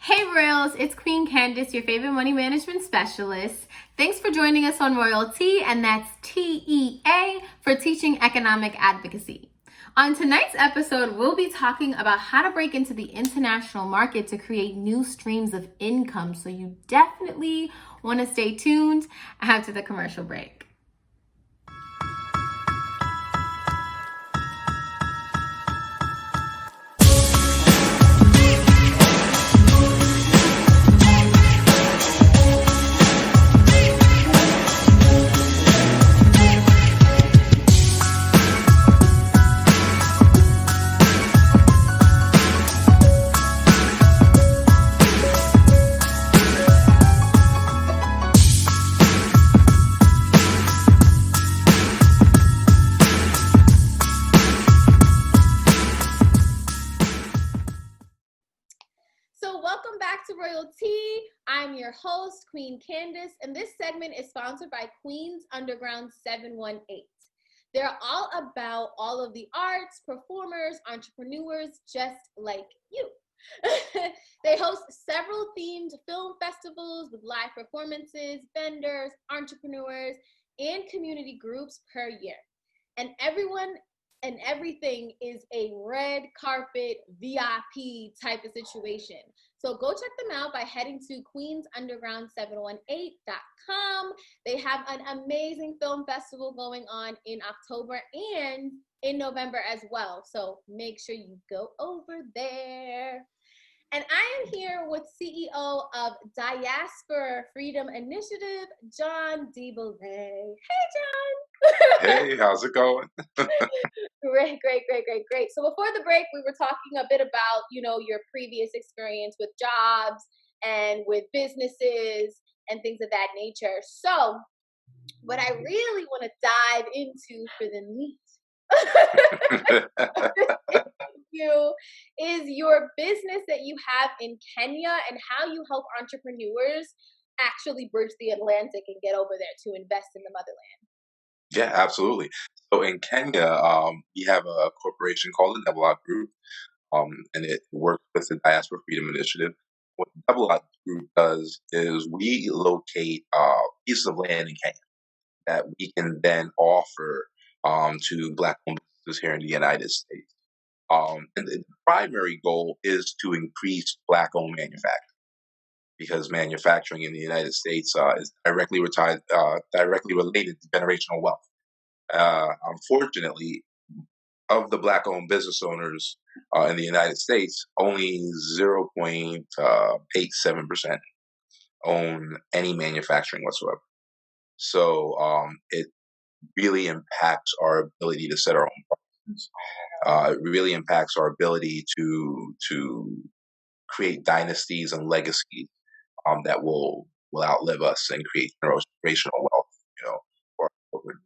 Hey Royals, it's Queen Candace, your favorite money management specialist. Thanks for joining us on RoyalTEA, and that's TEA for Teaching Economic Advocacy. On tonight's episode, we'll be talking about how to break into the international market to create new streams of income. So you definitely want to stay tuned after the commercial break. Welcome back to RoyalTEA. I'm your host, Queen Candace, and this segment is sponsored by Queens Underground 718. They're all about all of the arts, performers, entrepreneurs, just like you. They host several themed film festivals with live performances, vendors, entrepreneurs, and community groups per year. And everyone and everything is a red carpet VIP type of situation. So go check them out by heading to queensunderground718.com. They have an amazing film festival going on in October and in November as well. So make sure you go over there. And I am here with CEO of Diaspora Freedom Initiative, John Debollette. Hey, John. Hey, how's it going? Great. So before the break, we were talking a bit about, your previous experience with jobs and with businesses and things of that nature. So what I really want to dive into for the meat is your business that you have in Kenya and how you help entrepreneurs actually bridge the Atlantic and get over there to invest in the motherland. Yeah, absolutely. So in Kenya, we have a corporation called the Debollette Group, and it works with the Diaspora Freedom Initiative. What the Debollette Group does is we locate pieces of land in Kenya that we can then offer to Black-owned businesses here in the United States. And the primary goal is to increase Black-owned manufacturing, because manufacturing in the United States is directly related to generational wealth. Unfortunately, of the Black-owned business owners in the United States, only 0.87% own any manufacturing whatsoever. So it really impacts our ability to set our own prices. It really impacts our ability to create dynasties and legacies that will outlive us and create generational wealth, for our children.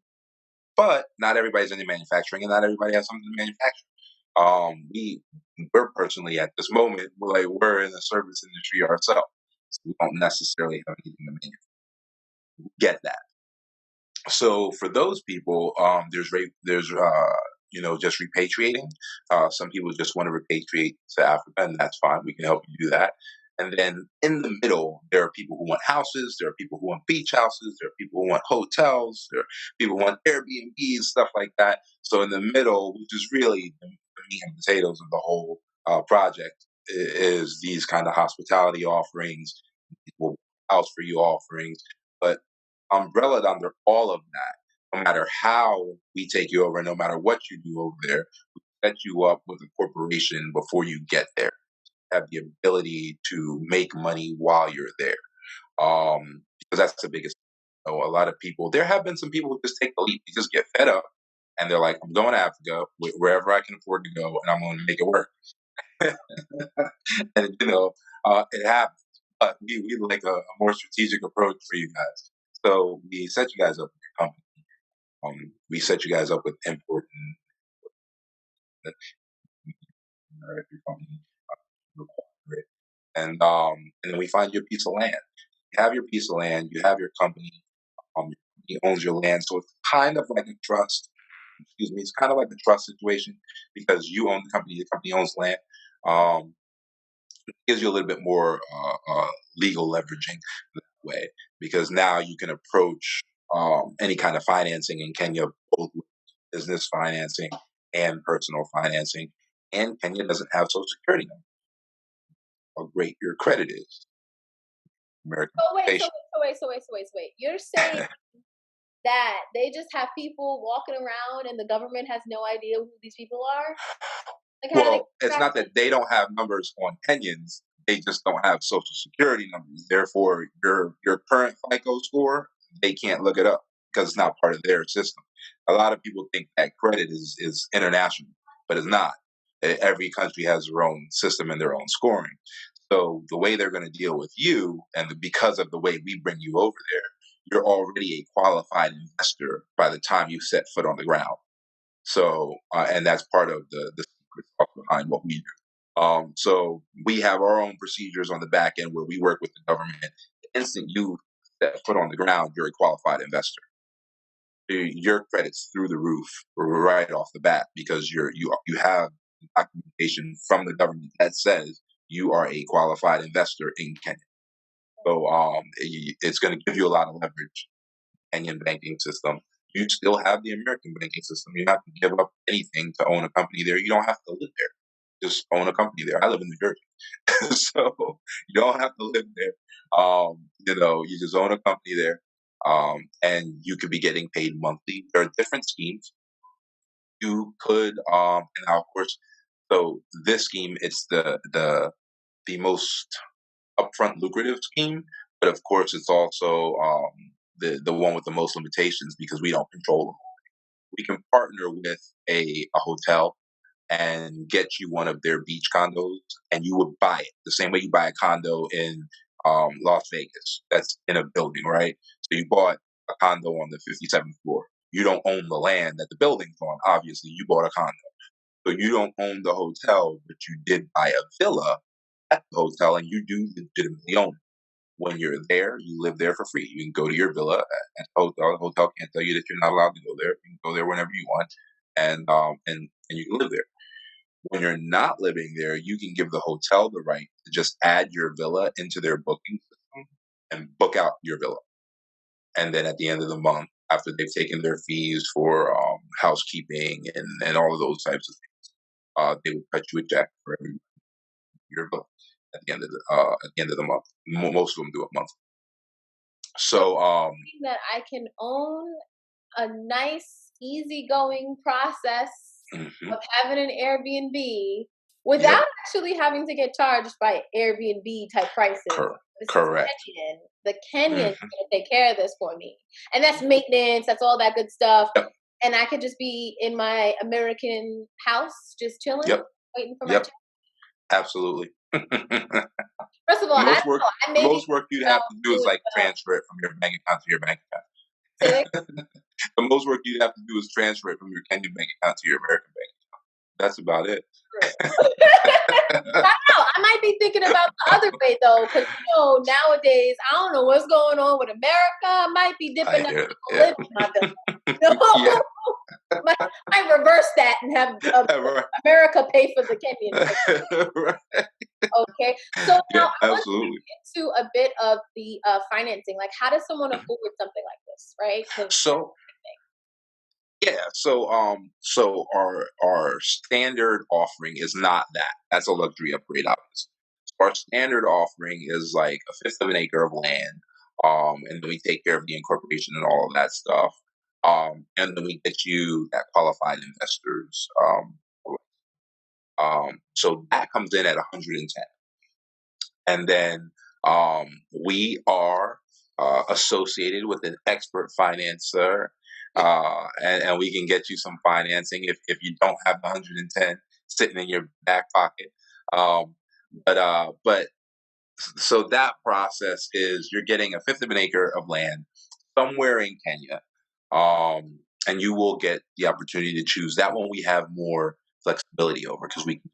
But not everybody's into manufacturing, and not everybody has something to manufacture. We're personally at this moment, we're in the service industry ourselves, so we don't necessarily have anything to manufacture. Get that. So for those people, there's just repatriating. Some people just want to repatriate to Africa, and that's fine. We can help you do that. And then in the middle, there are people who want houses. There are people who want beach houses. There are people who want hotels. There are people who want Airbnbs, stuff like that. So in the middle, which is really the meat and potatoes of the whole project, is these kind of hospitality offerings, people house for you offerings, but umbrellaed under all of that, no matter how we take you over, no matter what you do over there, we set you up with a corporation before you get there. Have the ability to make money while you're there, because that's the biggest. A lot of people. There have been some people who just take the leap. They just get fed up, and they're like, "I'm going to Africa wherever I can afford to go, and I'm going to make it work." And it happens. But we like a more strategic approach for you guys. So we set you guys up with your company. We set you guys up with important your company require it. And then we find you a piece of land. You have your piece of land, you have your company, your company owns your land. So it's kind of like a trust. It's kind of like a trust situation, because you own the company owns land. gives you a little bit more legal leveraging that way, because now you can approach any kind of financing in Kenya, both with business financing and personal financing. And Kenya doesn't have Social Security number. How great your credit is. American Oh, wait, patient. wait. You're saying that they just have people walking around and the government has no idea who these people are? Like, how do they Well, it's not that they don't have numbers on Kenyans; they just don't have Social Security numbers. Therefore, your current FICO score, they can't look it up because it's not part of their system. A lot of people think that credit is international, but it's not. Every country has their own system and their own scoring. So the way they're going to deal with you, and because of the way we bring you over there, you're already a qualified investor by the time you set foot on the ground. So, and that's part of the secret sauce behind what we do. So we have our own procedures on the back end where we work with the government. The instant you set foot on the ground, you're a qualified investor. Your credit's through the roof right off the bat because you have documentation from the government that says you are a qualified investor in Kenya. So it's going to give you a lot of leverage. Kenyan banking system. You still have the American banking system. You have to give up anything to own a company there. You don't have to live there. Just own a company there. I live in New Jersey, so you don't have to live there. You just own a company there, and you could be getting paid monthly. There are different schemes. You could, and now of course, so this scheme, it's the most upfront lucrative scheme, but of course, it's also the one with the most limitations because we don't control them. We can partner with a hotel and get you one of their beach condos, and you would buy it the same way you buy a condo in Las Vegas. That's in a building, right? So you bought a condo on the 57th floor. You don't own the land that the building's on. Obviously, you bought a condo. So you don't own the hotel, but you did buy a villa at the hotel, and you do legitimately own it. When you're there, you live there for free. You can go to your villa at the hotel. The hotel can't tell you that you're not allowed to go there. You can go there whenever you want, and you can live there. When you're not living there, you can give the hotel the right to just add your villa into their booking system and book out your villa. And then at the end of the month, after they've taken their fees for housekeeping and all of those types of things, they would cut you a check for every your villa at the end of the month. Most of them do it monthly. So that I can own a nice, easygoing process of having an Airbnb without actually having to get charged by Airbnb type prices. Correct. The Kenyans gonna take care of this for me, and that's maintenance. That's all that good stuff. Yep. And I could just be in my American house, just chilling, waiting for my check. Absolutely. First of all, the most work you'd have to do is like transfer it from your bank account to your bank account. The most work you'd have to do is transfer it from your Kenyan bank account to your American bank account. That's about it. I don't know. I might be thinking about the other way though, because nowadays I don't know what's going on with America. I might be dipping out to live in my villa. Might reverse that and have America pay for the Kenyan. Right. Okay, so now I want absolutely. to get into a bit of the financing. Like, how does someone afford something like this, right? So our standard offering is not that. That's a luxury upgrade, obviously. Our standard offering is like a fifth of an acre of land, and then we take care of the incorporation and all of that stuff, and then we get you that qualified investors. So that comes in at 110, and then we are associated with an expert financer. And we can get you some financing if you don't have the 110 sitting in your back pocket. But so that process is you're getting a fifth of an acre of land somewhere in Kenya, and you will get the opportunity to choose. That one we have more flexibility over because we can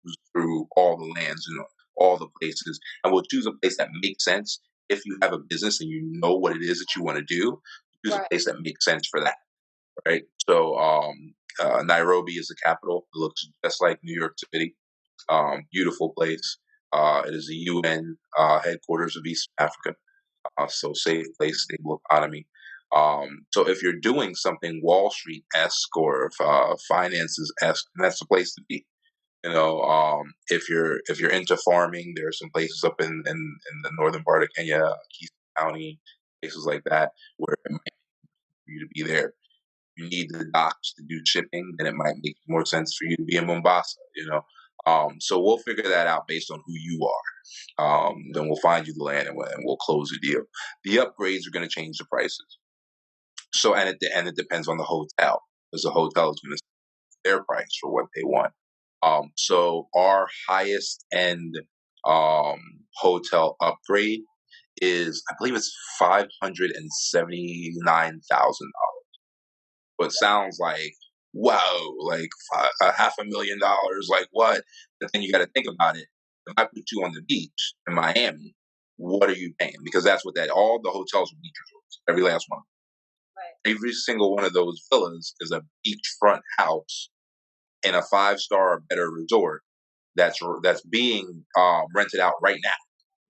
choose through all the lands and all the places, and we'll choose a place that makes sense. If you have a business and you know what it is that you want to do, choose a place that makes sense for that. Right. So Nairobi is the capital. It looks just like New York City. Beautiful place. It is the UN headquarters of East Africa. So safe place, stable economy. So if you're doing something Wall Street-esque or finances-esque, that's the place to be. If you're into farming, there are some places up in the northern part of Kenya, Keystone County, places like that, where it might be for you to be there. You need the docks to do shipping, then it might make more sense for you to be in Mombasa. So we'll figure that out based on who you are. Then we'll find you the land and we'll close the deal. The upgrades are going to change the prices. So and it depends on the hotel, because the hotel is going to set their price for what they want. So our highest end um, hotel upgrade is, I believe it's $579,000. But sounds like, wow, like $500,000, like what? But then you got to think about it. If I put you on the beach in Miami, what are you paying? Because that's what all the hotels are beach resorts, every last one. Right. Every single one of those villas is a beachfront house in a 5-star or better resort that's being rented out right now.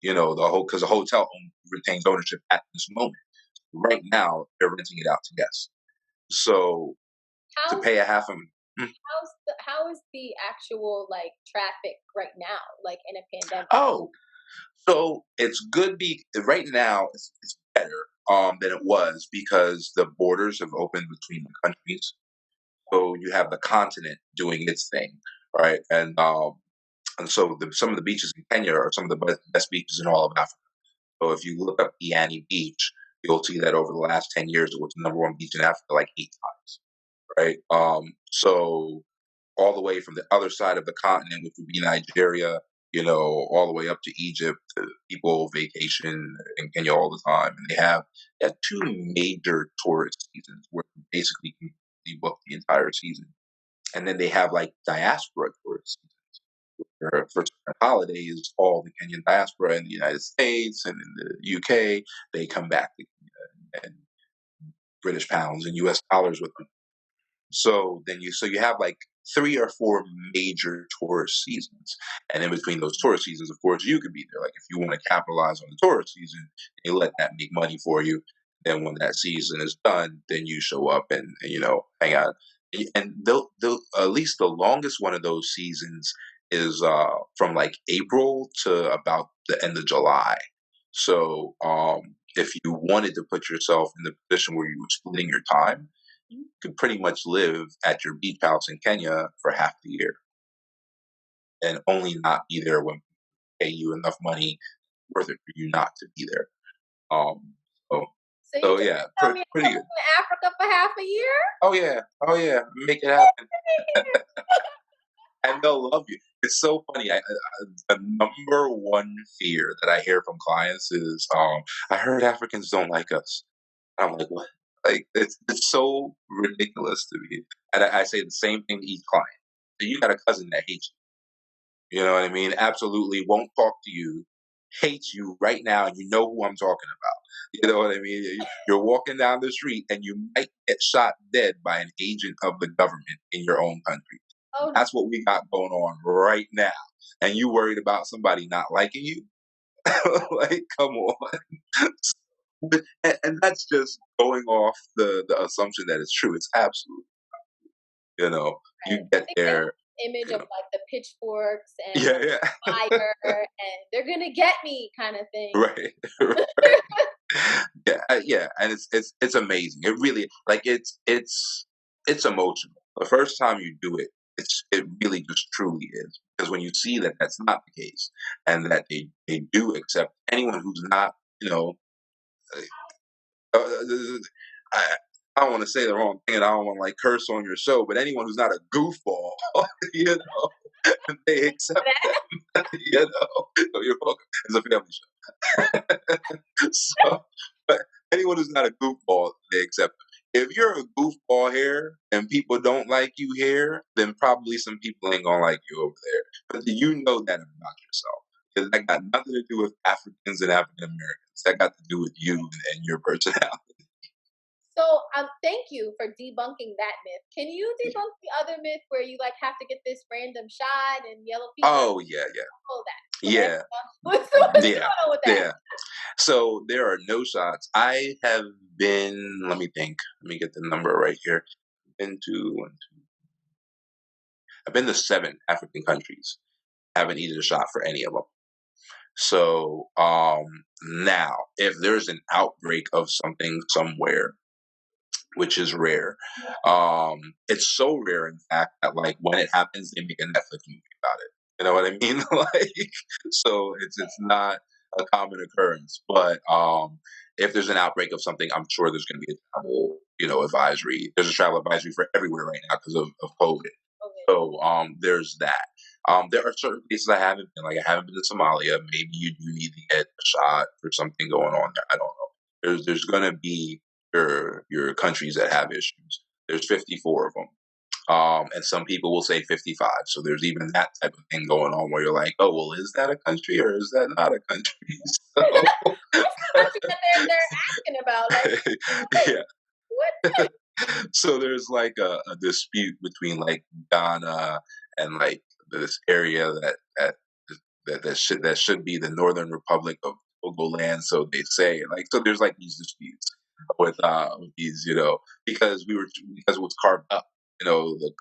Because the hotel retains ownership at this moment. Right now, they're renting it out to guests. So to How's pay a half a how is the actual like traffic right now, like in a pandemic? oh, so it's good. Right now, it's better than it was because the borders have opened between the countries. So you have the continent doing its thing, right? And so some of the beaches in Kenya are some of the best beaches in all of Africa. So if you look up Diani Beach, you'll see that over the last 10 years, it was the number one beach in Africa like 8 times, right? So all the way from the other side of the continent, which would be Nigeria, all the way up to Egypt. People vacation in Kenya all the time, and they have two major tourist seasons where you basically completely book the entire season, and then they have like diaspora tourist seasons. Where for certain holidays, all the Kenyan diaspora in the United States and in the UK, they come back to Kenya, and British pounds and US dollars with them. So you have like 3 or 4 major tourist seasons, and in between those tourist seasons, of course, you could be there. Like if you want to capitalize on the tourist season, they let that make money for you. Then when that season is done, then you show up and hang out. And they'll at least the longest one of those seasons is from like April to about the end of July. So if you wanted to put yourself in the position where you were splitting your time, you could pretty much live at your beach house in Kenya for half the year and only not be there when they pay you enough money worth it for you not to be there. Um, so, So you so just yeah, tell me pretty I'm good. living in Africa for half a year? Oh yeah, make it happen, and they'll love you. It's so funny. The number one fear that I hear from clients is, "I heard Africans don't like us." I'm like, what? Like it's so ridiculous to me. And I say the same thing to each client. So you got a cousin that hates you. You know what I mean? Absolutely won't talk to you, hates you right now, and you know who I'm talking about. You know what I mean? You're walking down the street and you might get shot dead by an agent of the government in your own country. Oh, That's what we got going on right now. And you worried about somebody not liking you? Like, come on. And that's just going off the assumption that it's true. It's absolute. right. You I get think they have there. this image of like the pitchforks and Yeah, like yeah. fire and they're gonna get me kind of thing. Right. Yeah, yeah, and it's amazing. It really like it's emotional. The first time you do it, it really just truly is, because when you see that that's not the case, and that they do accept anyone who's not, you know, I I don't want to say the wrong thing, and I don't want to like curse on your show, but anyone who's not a goofball, you know, they accept them. So you're welcome. It's a family show. So, but anyone who's not a goofball, they accept them. If you're a goofball here and people don't like you here, then probably some people ain't gonna like you over there. But you know that about yourself. Because that got nothing to do with Africans and African Americans. That got to do with you and your personality. So thank you for debunking that myth. Can you debunk the other myth where you like have to get this random shot and yellow fever? Oh yeah, yeah. All that. Yeah, What's going yeah, on with that? yeah. So there are no shots. I have been. Let me think. Let me get the number right here. Been to. I've been to 7 African countries. Haven't needed a shot for any of them. So now, if there's an outbreak of something somewhere, which is rare, it's so rare, in fact, that like when it happens, they make a Netflix movie about it. You know what I mean? Like, so it's not a common occurrence. But if there's an outbreak of something, I'm sure there's going to be a travel, advisory. There's a travel advisory for everywhere right now because of COVID. Okay. So there's that. There are certain places I haven't been. Like I haven't been to Somalia. Maybe you do need to get a shot for something going on there. I don't know. There's gonna be your countries that have issues. There's 54 of them. And some people will say 55. So there's even that type of thing going on where you're like, oh, well, is that a country or is that not a country? So, What's the country that they're asking about? Like, wait, yeah. what? So there's like a dispute between like Ghana and like this area that should be the Northern Republic of Togo land, so they say. Like so, there's like these disputes with these, because it was carved up. The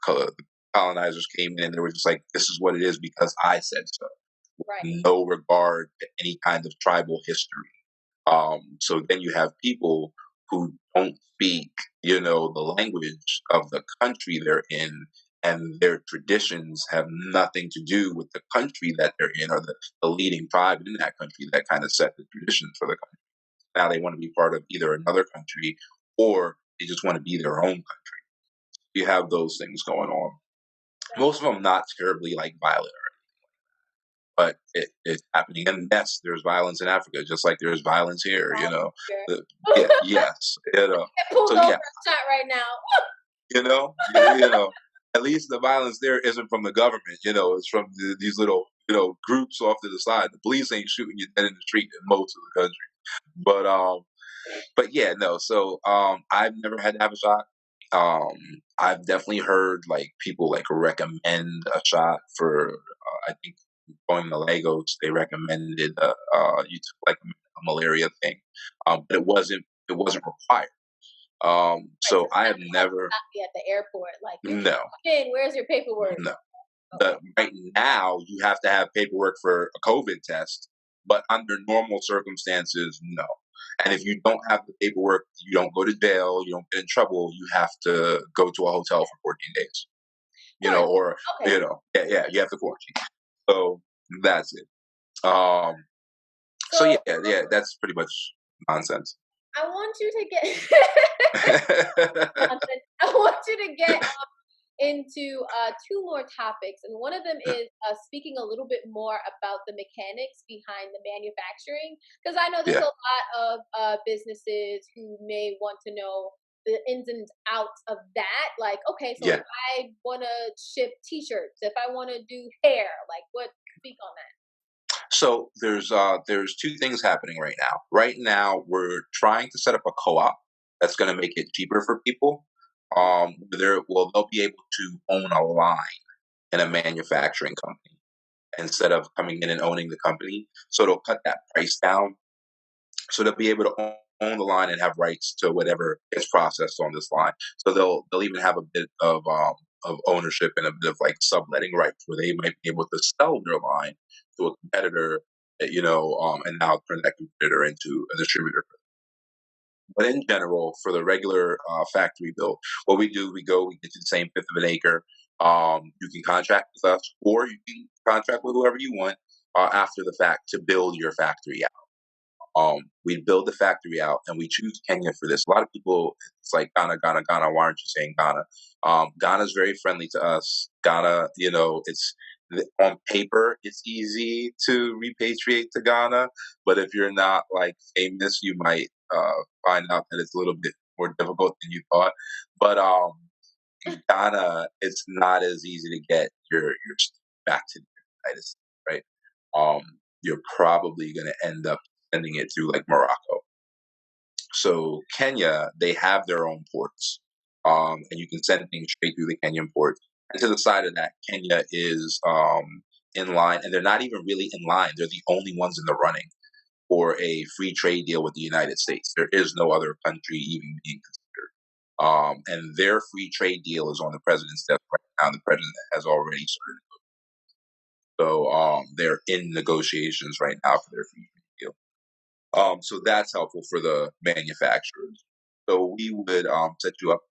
colonizers came in and they were just like, this is what it is because I said so. Right. No regard to any kind of tribal history. So then you have people who don't speak, the language of the country they're in, and their traditions have nothing to do with the country that they're in or the leading tribe in that country that kind of set the traditions for the country. Now they want to be part of either another country or they just want to be their own country. You have those things going on. Most of them not terribly like violent, but it's happening. And yes, there's violence in Africa, just like there's violence here. Yes, Pulled so over yeah, a shot right now. you know, you know. At least the violence there isn't from the government. It's from these little groups off to the side. The police ain't shooting you dead in the street in most of the country. But yeah, no. So I've never had to have a shot. I've definitely heard like people like recommend a shot for. I think going to Lagos, they recommended you took like a malaria thing, but it wasn't required. So I have never. At the airport, like No, where's your paperwork? no. Right now, you have to have paperwork for a COVID test, but under normal circumstances, no. And if you don't have the paperwork, you don't go to jail, you don't get in trouble. You have to go to a hotel for 14 days. Or Okay. yeah, you have to quarantine. So that's it. So yeah, that's pretty much nonsense. I want you to get. I want you to get into 2 more topics, and one of them is speaking a little bit more about the mechanics behind the manufacturing, because I know there's a lot of businesses who may want to know the ins and outs of that. Like, okay, so if I want to ship T-shirts, if I want to do hair, like, speak on that. So there's 2 things happening right now. Right now, we're trying to set up a co-op that's going to make it cheaper for people. They'll be able to own a line in a manufacturing company instead of coming in and owning the company. So it'll cut that price down. So they'll be able to own the line and have rights to whatever is processed on this line. So they'll even have a bit of ownership and a bit of like subletting rights where they might be able to sell their line to a competitor, and now turn that competitor into a distributor. But in general, for the regular factory build, what we do, we get you the same fifth of an acre. You can contract with us, or you can contract with whoever you want after the fact to build your factory out. We build the factory out, and we choose Kenya for this. A lot of people, it's like Ghana, Ghana, Ghana. Why aren't you saying Ghana? Ghana's very friendly to us. Ghana, it's on paper, it's easy to repatriate to Ghana, but if you're not like famous, you might find out that it's a little bit more difficult than you thought. But Ghana, it's not as easy to get your stuff back to the United States, right? You're probably going to end up sending it through like Morocco. So Kenya, they have their own ports, and you can send things straight through the Kenyan port. And to the side of that, Kenya is in line, and they're not even really in line. They're the only ones in the running for a free trade deal with the United States. There is no other country even being considered. And their free trade deal is on the president's desk right now. The president has already started. So they're in negotiations right now for their free trade deal. So that's helpful for the manufacturers. So we would set you up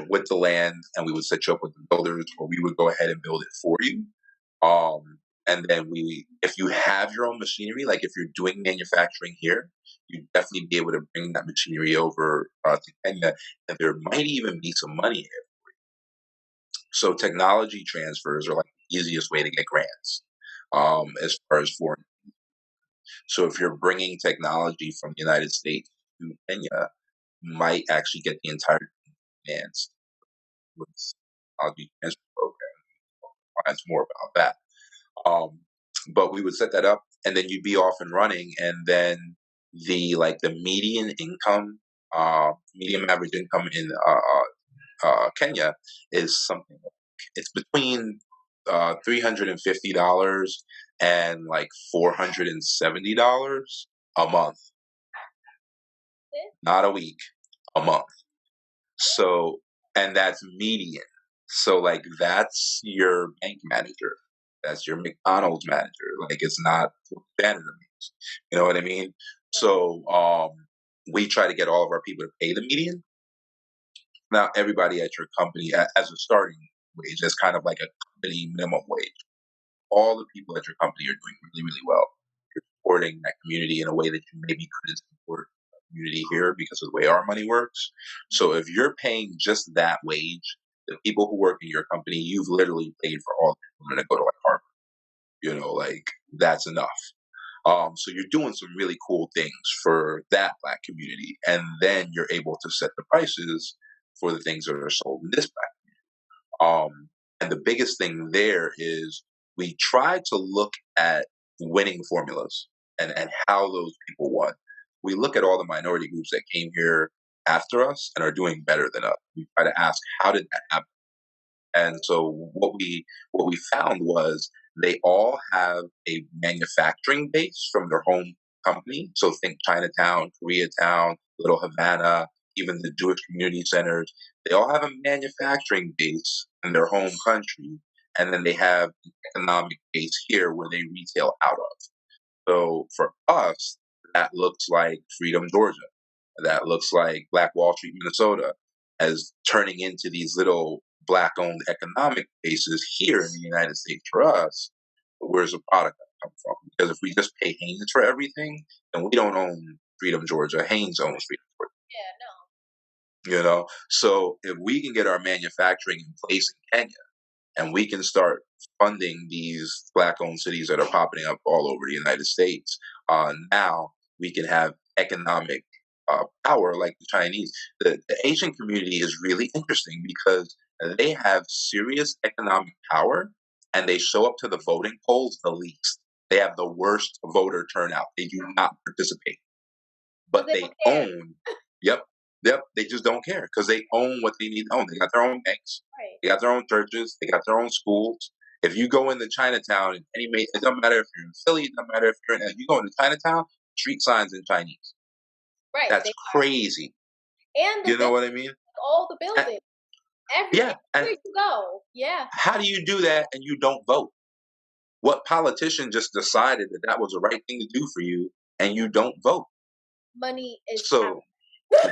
with the land, and we would set you up with the builders, or we would go ahead and build it for you. And then if you have your own machinery, like if you're doing manufacturing here, you'd definitely be able to bring that machinery over to Kenya, and there might even be some money here. So technology transfers are like the easiest way to get grants as far as foreign. So if you're bringing technology from the United States to Kenya, you might actually get the entire grants with technology transfer program. Finds more about that. But we would set that up, and then you'd be off and running, and then the median income, medium average income in Kenya is something it's between $350 and like $470 a month, not a week, a month. So, and that's median. So like that's your bank manager. That's your McDonald's manager. Like it's not what janitor means. You know what I mean? So we try to get all of our people to pay the median. Now everybody at your company as a starting wage, that's kind of like a company minimum wage. All the people at your company are doing really, really well. You're supporting that community in a way that you maybe couldn't support a community here because of the way our money works. So if you're paying just that wage, the people who work in your company, you've literally paid for all the children to go to like Harvard. You know, like that's enough. So you're doing some really cool things for that Black community, and then you're able to set the prices for the things that are sold in this Black community. And the biggest thing there is we try to look at winning formulas and how those people won. We look at all the minority groups that came here after us and are doing better than us. We try to ask, how did that happen? And so what we found was they all have a manufacturing base from their home company. So think Chinatown, Koreatown, Little Havana, even the Jewish community centers. They all have a manufacturing base in their home country, and then they have an economic base here where they retail out of. So for us, that looks like Freedom, Georgia. That looks like Black Wall Street, Minnesota, as turning into these little Black-owned economic bases here in the United States for us. But where's the product come from? Because if we just pay Haynes for everything, then we don't own Freedom, Georgia. Haynes owns Freedom, Georgia. Yeah, no. You know, so if we can get our manufacturing in place in Kenya, and we can start funding these Black-owned cities that are popping up all over the United States, now we can have economic power like the Chinese. The Asian community is really interesting because they have serious economic power, and they show up to the voting polls the least. They have the worst voter turnout. They do not participate, but they own. Yep. They just don't care because they own what they need to own. They got their own banks. Right. They got their own churches. They got their own schools. If you go into Chinatown, it doesn't matter if you're in Philly. It doesn't matter if you go into Chinatown, street signs in Chinese. Right. That's crazy. And you know what I mean? All the buildings. Everywhere you go. Yeah. How do you do that and you don't vote? What politician just decided that that was the right thing to do for you and you don't vote? Money is so.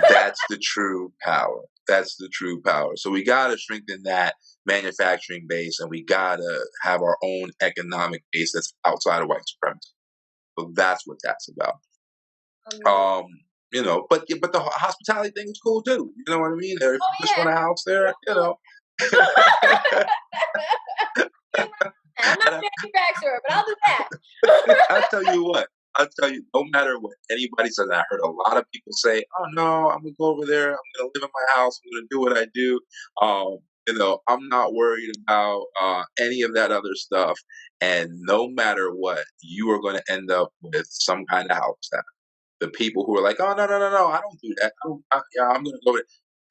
That's the true power. That's the true power. So we got to strengthen that manufacturing base, and we got to have our own economic base that's outside of white supremacy. So that's what that's about. You know, but the hospitality thing is cool too. You know what I mean? If you just want a house there, you know. I'm not a manufacturer, but I'll do that. I'll tell you, no matter what anybody says, I heard a lot of people say, oh no, I'm going to go over there. I'm going to live in my house. I'm going to do what I do. You know, I'm not worried about any of that other stuff. And no matter what, you are going to end up with some kind of house staff. The people who are like, oh, no, I don't do that. I'm going to go to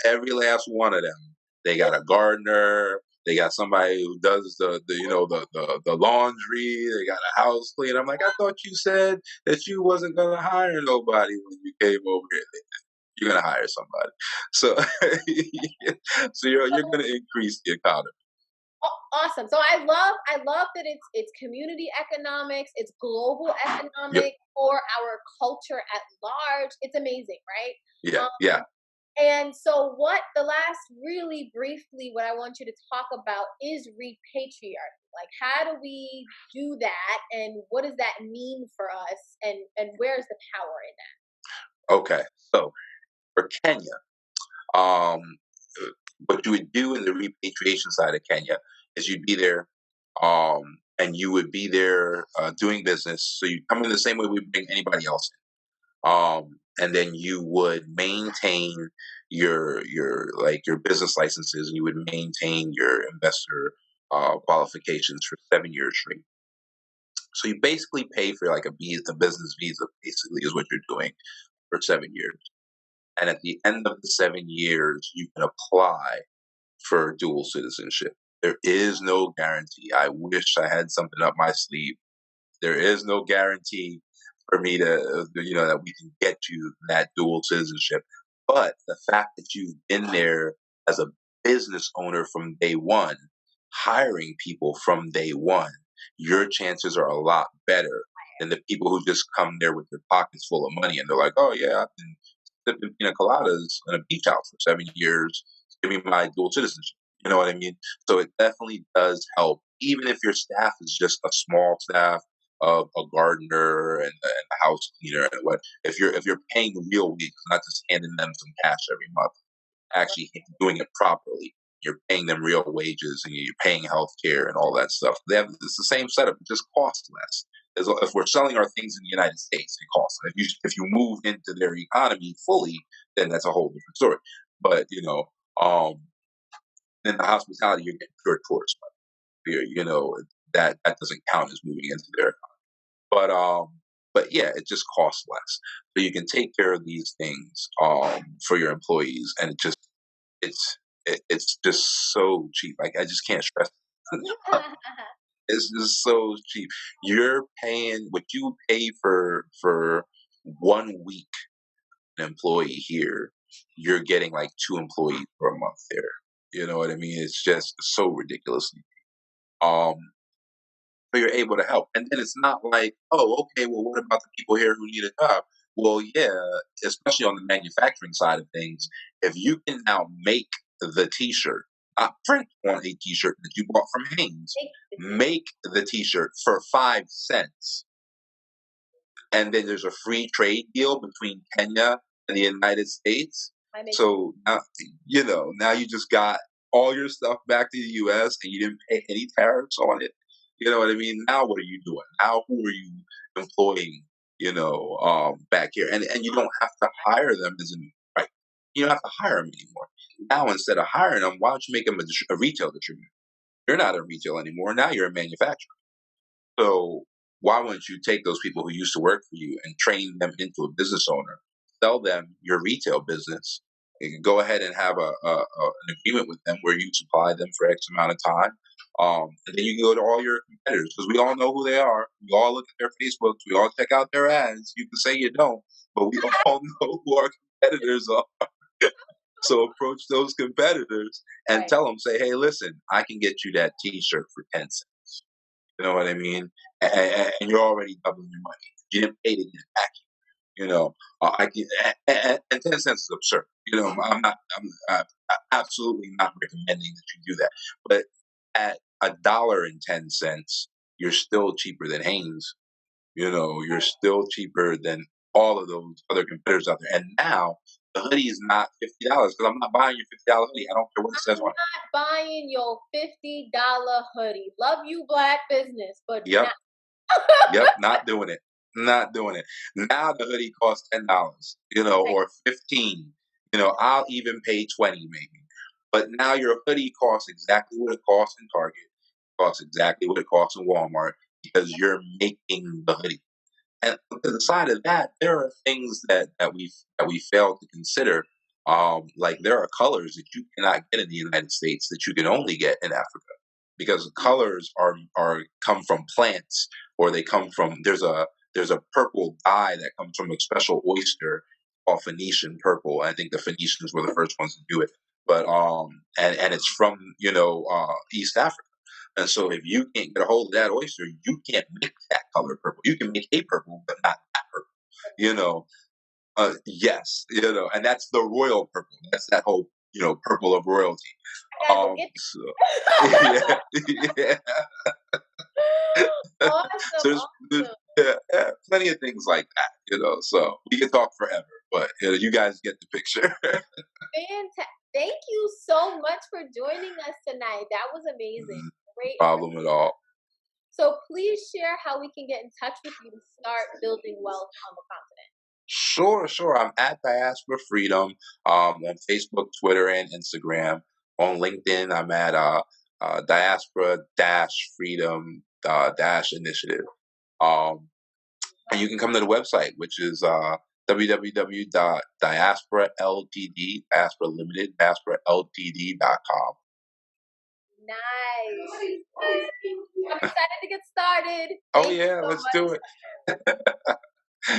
every last one of them. They got a gardener. They got somebody who does the laundry. They got a house clean. I'm like, I thought you said that you wasn't gonna hire nobody when you came over here. You're gonna hire somebody. So so you're gonna increase the economy. Awesome. So I love that it's community economics, it's global Yep. economics for our culture at large. It's amazing, right? Yeah. Um, Yeah. and so what the last really briefly what I want you to talk about is repatriarchy. Like how do we do that and what does that mean for us and where's the power in that? Okay. So for Kenya, um, what you would do in the repatriation side of Kenya is you'd be there, and you would be there doing business. So you come in the same way we bring anybody else in, and then you would maintain your business licenses, and you would maintain your investor qualifications for 7 years straight. So you basically pay for like a visa, a business visa, basically is what you're doing for 7 years. And at the end of the 7 years, you can apply for dual citizenship. There is no guarantee. I wish I had something up my sleeve. There is no guarantee for me that we can get you that dual citizenship. But the fact that you've been there as a business owner from day one, hiring people from day one, your chances are a lot better than the people who just come there with their pockets full of money and they're like, oh yeah, I've been sipping pina coladas in a beach house for 7 years. Give me my dual citizenship. You know what I mean? So it definitely does help, even if your staff is just a small staff of a gardener and a house cleaner and what. If you're paying real wages, not just handing them some cash every month, actually doing it properly. You're paying them real wages and you're paying health care and all that stuff. It's the same setup, it just costs less. If we're selling our things in the United States, it costs. If you move into their economy fully, then that's a whole different story. But in the hospitality, you're getting pure tourist money. That doesn't count as moving into their. But yeah, it just costs less. So you can take care of these things for your employees, and it's just so cheap. Like I just can't stress. It's just so cheap. You're paying what you pay for 1 week an employee here. You're getting like 2 employees for a month there. You know what I mean? It's just so ridiculously. Um, so you're able to help. And then it's not like, oh, okay, well, what about the people here who need a job? Well, yeah, especially on the manufacturing side of things, if you can now make the T-shirt, not print on a T-shirt that you bought from Hanes, make the T-shirt for 5 cents, and then there's a free trade deal between Kenya and the United States. So now you just got all your stuff back to the U.S. and you didn't pay any tariffs on it. You know what I mean? Now what are you doing? Now who are you employing? Back here, and you don't have to hire them right. You don't have to hire them anymore. Now instead of hiring them, why don't you make them a retail distributor? You're not a retail anymore. Now you're a manufacturer. So why wouldn't you take those people who used to work for you and train them into a business owner, sell them your retail business, you can go ahead and have an agreement with them where you supply them for X amount of time. And then you can go to all your competitors because we all know who they are. We all look at their Facebooks. We all check out their ads. You can say you don't, but we all know who our competitors are. So approach those competitors and tell them, say, hey, listen, I can get you that T-shirt for 10 cents. You know what I mean? And you're already doubling your money. You didn't pay to get it back. I can, and 10 cents is absurd. I'm absolutely not recommending that you do that. But at $1.10, you're still cheaper than Hanes. You're still cheaper than all of those other competitors out there. And now the hoodie is not $50 because I'm not buying your $50 hoodie. I don't care what it says on it. I'm not buying your $50 hoodie. Love you, Black business, but Yep. not. Yep, not doing it. Not doing it. Now the hoodie costs $10, or 15. I'll even pay 20 maybe. But now your hoodie costs exactly what it costs in Target, costs exactly what it costs in Walmart because you're making the hoodie. And to the side of that, there are things that we fail to consider Like there are colors that you cannot get in the United States that you can only get in Africa, because the colors are come from plants, or they come from there's a purple dye that comes from a special oyster called Phoenician purple. I think the Phoenicians were the first ones to do it, but and it's from East Africa. And so if you can't get a hold of that oyster, you can't make that color purple. You can make a purple, but not that purple. You know, yes, and that's the royal purple. That's that whole, purple of royalty. So, yeah, yeah. So yeah, plenty of things like that, so we can talk forever, but you guys get the picture. Fantastic. Thank you so much for joining us tonight. That was amazing. Great. No problem at all. So please share how we can get in touch with you to start building wealth on the continent. Sure. I'm at Diaspora Freedom on Facebook, Twitter, and Instagram. On LinkedIn, I'm at Diaspora Freedom Initiative. And you can come to the website, which is www.diasporaltd, Diaspora Limited, diasporaltd.com. Nice. I'm excited to get started. Thank you so let's much. Do it.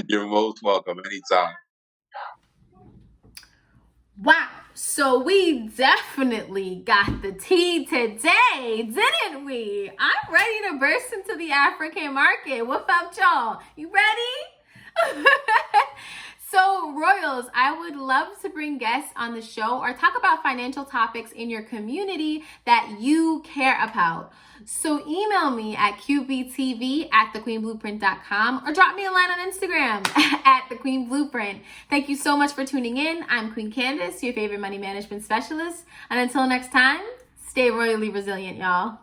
You're most welcome anytime. Wow. So we definitely got the tea today, didn't we? I'm ready to burst into the African market. What up, y'all? You ready? So, Royals, I would love to bring guests on the show or talk about financial topics in your community that you care about. So email me at qbtv@thequeenblueprint.com or drop me a line on Instagram at thequeenblueprint. Thank you so much for tuning in. I'm Queen Candace, your favorite money management specialist. And until next time, stay royally resilient, y'all.